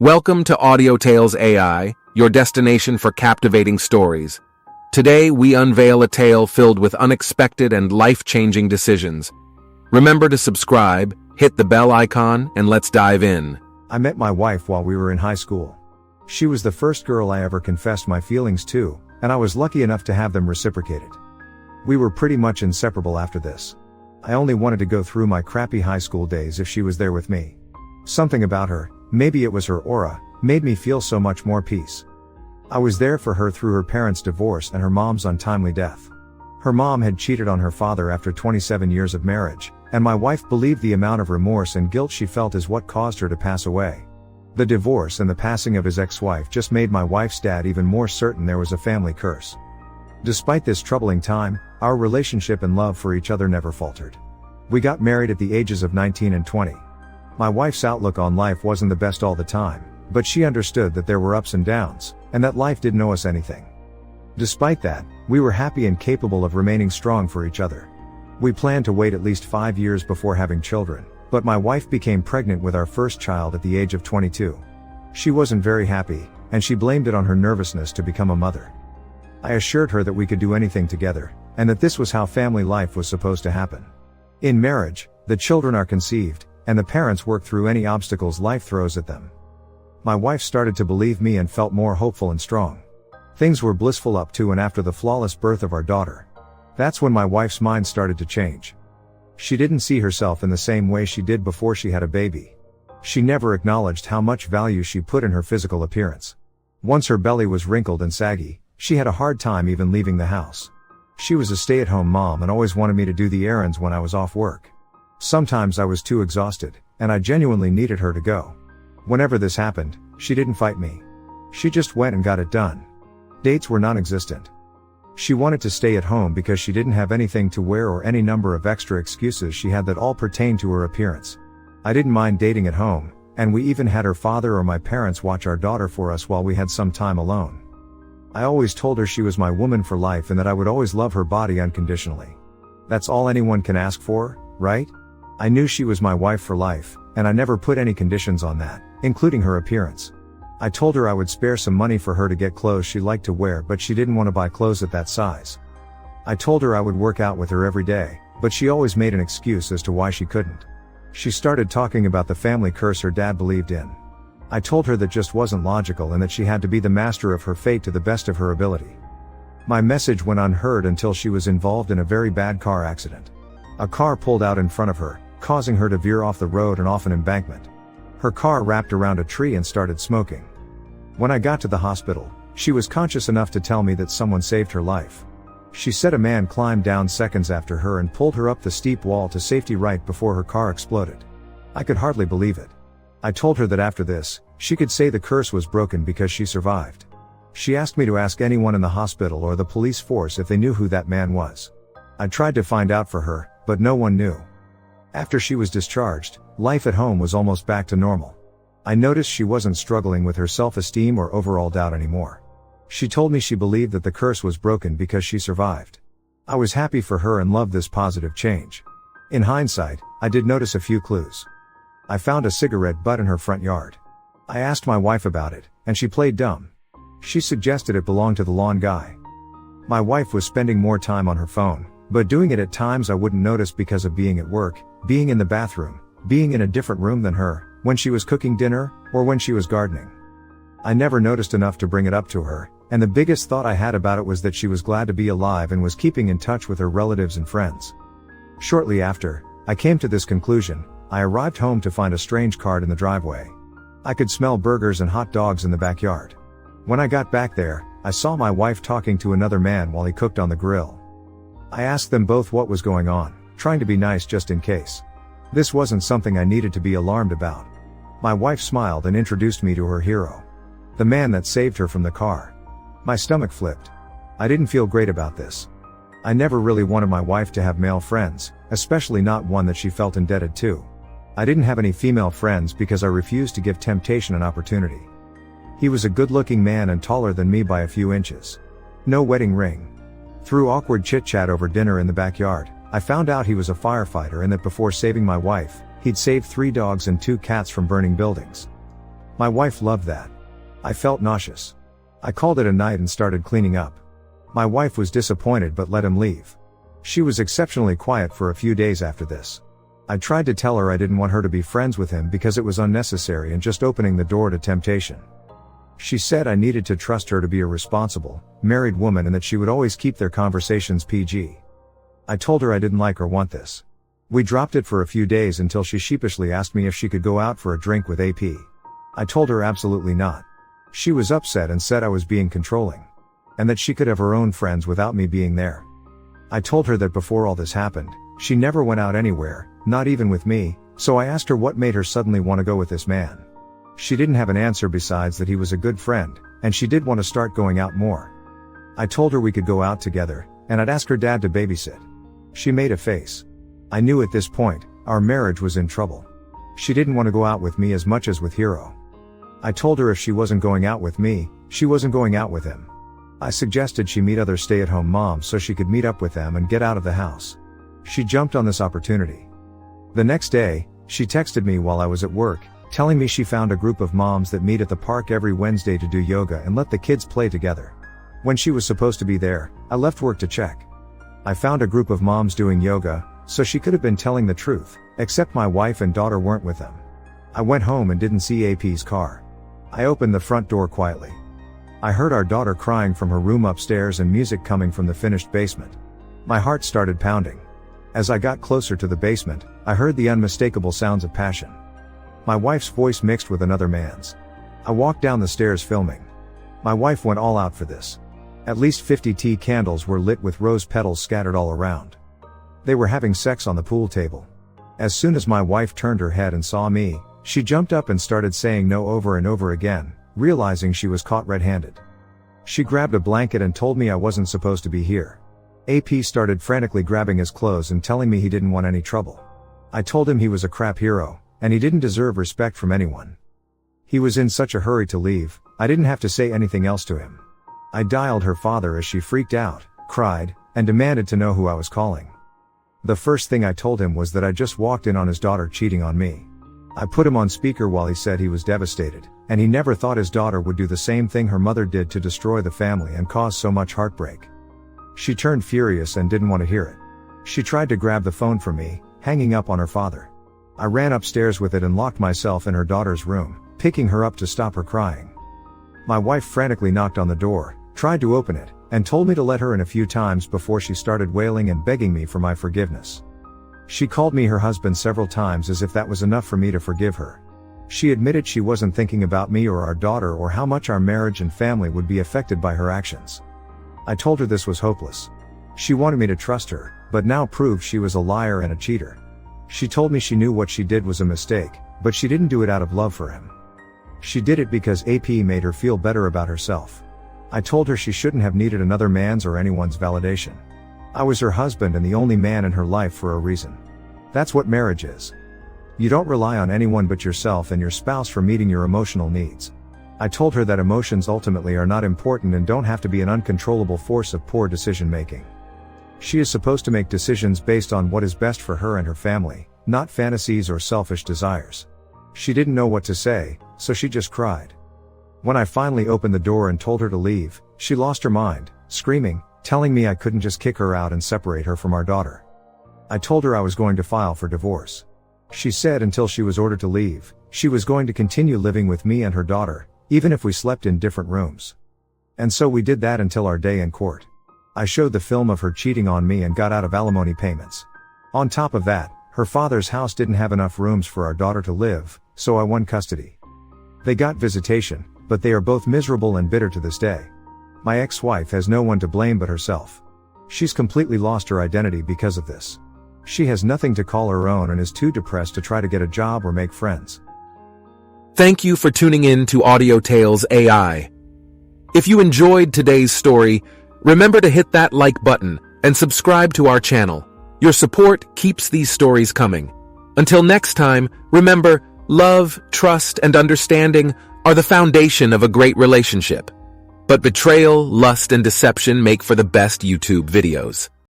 Welcome to Audio Tales AI, your destination for captivating stories. Today, we unveil a tale filled with unexpected and life-changing decisions. Remember to subscribe, hit the bell icon, and let's dive in. I met my wife while we were in high school. She was the first girl I ever confessed my feelings to, and I was lucky enough to have them reciprocated. We were pretty much inseparable after this. I only wanted to go through my crappy high school days if she was there with me. Something about her, maybe it was her aura, made me feel so much more peace. I was there for her through her parents' divorce and her mom's untimely death. Her mom had cheated on her father after 27 years of marriage, and my wife believed the amount of remorse and guilt she felt is what caused her to pass away. The divorce and the passing of his ex-wife just made my wife's dad even more certain there was a family curse. Despite this troubling time, our relationship and love for each other never faltered. We got married at the ages of 19 and 20. My wife's outlook on life wasn't the best all the time, but she understood that there were ups and downs, and that life didn't owe us anything. Despite that, we were happy and capable of remaining strong for each other. We planned to wait at least 5 years before having children, but my wife became pregnant with our first child at the age of 22. She wasn't very happy, and she blamed it on her nervousness to become a mother. I assured her that we could do anything together, and that this was how family life was supposed to happen. In marriage, the children are conceived, and the parents work through any obstacles life throws at them. My wife started to believe me and felt more hopeful and strong. Things were blissful up to and after the flawless birth of our daughter. That's when my wife's mind started to change. She didn't see herself in the same way she did before she had a baby. She never acknowledged how much value she put in her physical appearance. Once her belly was wrinkled and saggy, she had a hard time even leaving the house. She was a stay-at-home mom and always wanted me to do the errands when I was off work. Sometimes I was too exhausted, and I genuinely needed her to go. Whenever this happened, she didn't fight me. She just went and got it done. Dates were non-existent. She wanted to stay at home because she didn't have anything to wear or any number of extra excuses she had that all pertained to her appearance. I didn't mind dating at home, and we even had her father or my parents watch our daughter for us while we had some time alone. I always told her she was my woman for life and that I would always love her body unconditionally. That's all anyone can ask for, right? I knew she was my wife for life, and I never put any conditions on that, including her appearance. I told her I would spare some money for her to get clothes she liked to wear, but she didn't want to buy clothes at that size. I told her I would work out with her every day, but she always made an excuse as to why she couldn't. She started talking about the family curse her dad believed in. I told her that just wasn't logical and that she had to be the master of her fate to the best of her ability. My message went unheard until she was involved in a very bad car accident. A car pulled out in front of her, causing her to veer off the road and off an embankment. Her car wrapped around a tree and started smoking. When I got to the hospital, she was conscious enough to tell me that someone saved her life. She said a man climbed down seconds after her and pulled her up the steep wall to safety right before her car exploded. I could hardly believe it. I told her that after this, she could say the curse was broken because she survived. She asked me to ask anyone in the hospital or the police force if they knew who that man was. I tried to find out for her, but no one knew. After she was discharged, life at home was almost back to normal. I noticed she wasn't struggling with her self-esteem or overall doubt anymore. She told me she believed that the curse was broken because she survived. I was happy for her and loved this positive change. In hindsight, I did notice a few clues. I found a cigarette butt in her front yard. I asked my wife about it, and she played dumb. She suggested it belonged to the lawn guy. My wife was spending more time on her phone, but doing it at times I wouldn't notice because of being at work, being in the bathroom, being in a different room than her, when she was cooking dinner, or when she was gardening. I never noticed enough to bring it up to her, and the biggest thought I had about it was that she was glad to be alive and was keeping in touch with her relatives and friends. Shortly after, I came to this conclusion. I arrived home to find a strange cart in the driveway. I could smell burgers and hot dogs in the backyard. When I got back there, I saw my wife talking to another man while he cooked on the grill. I asked them both what was going on, trying to be nice just in case. This wasn't something I needed to be alarmed about. My wife smiled and introduced me to her hero. The man that saved her from the car. My stomach flipped. I didn't feel great about this. I never really wanted my wife to have male friends, especially not one that she felt indebted to. I didn't have any female friends because I refused to give temptation an opportunity. He was a good-looking man and taller than me by a few inches. No wedding ring. Through awkward chit-chat over dinner in the backyard, I found out he was a firefighter and that before saving my wife, he'd saved 3 dogs and 2 cats from burning buildings. My wife loved that. I felt nauseous. I called it a night and started cleaning up. My wife was disappointed but let him leave. She was exceptionally quiet for a few days after this. I tried to tell her I didn't want her to be friends with him because it was unnecessary and just opening the door to temptation. She said I needed to trust her to be a responsible, married woman and that she would always keep their conversations PG. I told her I didn't like or want this. We dropped it for a few days until she sheepishly asked me if she could go out for a drink with AP. I told her absolutely not. She was upset and said I was being controlling. And that she could have her own friends without me being there. I told her that before all this happened, she never went out anywhere, not even with me, so I asked her what made her suddenly want to go with this man. She didn't have an answer besides that he was a good friend, and she did want to start going out more. I told her we could go out together, and I'd ask her dad to babysit. She made a face. I knew at this point, our marriage was in trouble. She didn't want to go out with me as much as with Hero. I told her if she wasn't going out with me, she wasn't going out with him. I suggested she meet other stay-at-home moms so she could meet up with them and get out of the house. She jumped on this opportunity. The next day, she texted me while I was at work, telling me she found a group of moms that meet at the park every Wednesday to do yoga and let the kids play together. When she was supposed to be there, I left work to check. I found a group of moms doing yoga, so she could have been telling the truth, except my wife and daughter weren't with them. I went home and didn't see AP's car. I opened the front door quietly. I heard our daughter crying from her room upstairs and music coming from the finished basement. My heart started pounding. As I got closer to the basement, I heard the unmistakable sounds of passion. My wife's voice mixed with another man's. I walked down the stairs filming. My wife went all out for this. At least 50 tea candles were lit with rose petals scattered all around. They were having sex on the pool table. As soon as my wife turned her head and saw me, she jumped up and started saying no over and over again, realizing she was caught red-handed. She grabbed a blanket and told me I wasn't supposed to be here. AP started frantically grabbing his clothes and telling me he didn't want any trouble. I told him he was a crap hero, and he didn't deserve respect from anyone. He was in such a hurry to leave, I didn't have to say anything else to him. I dialed her father as she freaked out, cried, and demanded to know who I was calling. The first thing I told him was that I just walked in on his daughter cheating on me. I put him on speaker while he said he was devastated, and he never thought his daughter would do the same thing her mother did to destroy the family and cause so much heartbreak. She turned furious and didn't want to hear it. She tried to grab the phone from me, hanging up on her father. I ran upstairs with it and locked myself in her daughter's room, picking her up to stop her crying. My wife frantically knocked on the door, tried to open it, and told me to let her in a few times before she started wailing and begging me for my forgiveness. She called me her husband several times as if that was enough for me to forgive her. She admitted she wasn't thinking about me or our daughter or how much our marriage and family would be affected by her actions. I told her this was hopeless. She wanted me to trust her, but now proved she was a liar and a cheater. She told me she knew what she did was a mistake, but she didn't do it out of love for him. She did it because AP made her feel better about herself. I told her she shouldn't have needed another man's or anyone's validation. I was her husband and the only man in her life for a reason. That's what marriage is. You don't rely on anyone but yourself and your spouse for meeting your emotional needs. I told her that emotions ultimately are not important and don't have to be an uncontrollable force of poor decision making. She is supposed to make decisions based on what is best for her and her family, not fantasies or selfish desires. She didn't know what to say, so she just cried. When I finally opened the door and told her to leave, she lost her mind, screaming, telling me I couldn't just kick her out and separate her from our daughter. I told her I was going to file for divorce. She said until she was ordered to leave, she was going to continue living with me and her daughter, even if we slept in different rooms. And so we did that until our day in court. I showed the film of her cheating on me and got out of alimony payments. On top of that, her father's house didn't have enough rooms for our daughter to live, so I won custody. They got visitation, but they are both miserable and bitter to this day. My ex-wife has no one to blame but herself. She's completely lost her identity because of this. She has nothing to call her own and is too depressed to try to get a job or make friends. Thank you for tuning in to Audio Tales AI. If you enjoyed today's story, remember to hit that like button and subscribe to our channel. Your support keeps these stories coming. Until next time, remember, love, trust, and understanding are the foundation of a great relationship. But betrayal, lust, and deception make for the best YouTube videos.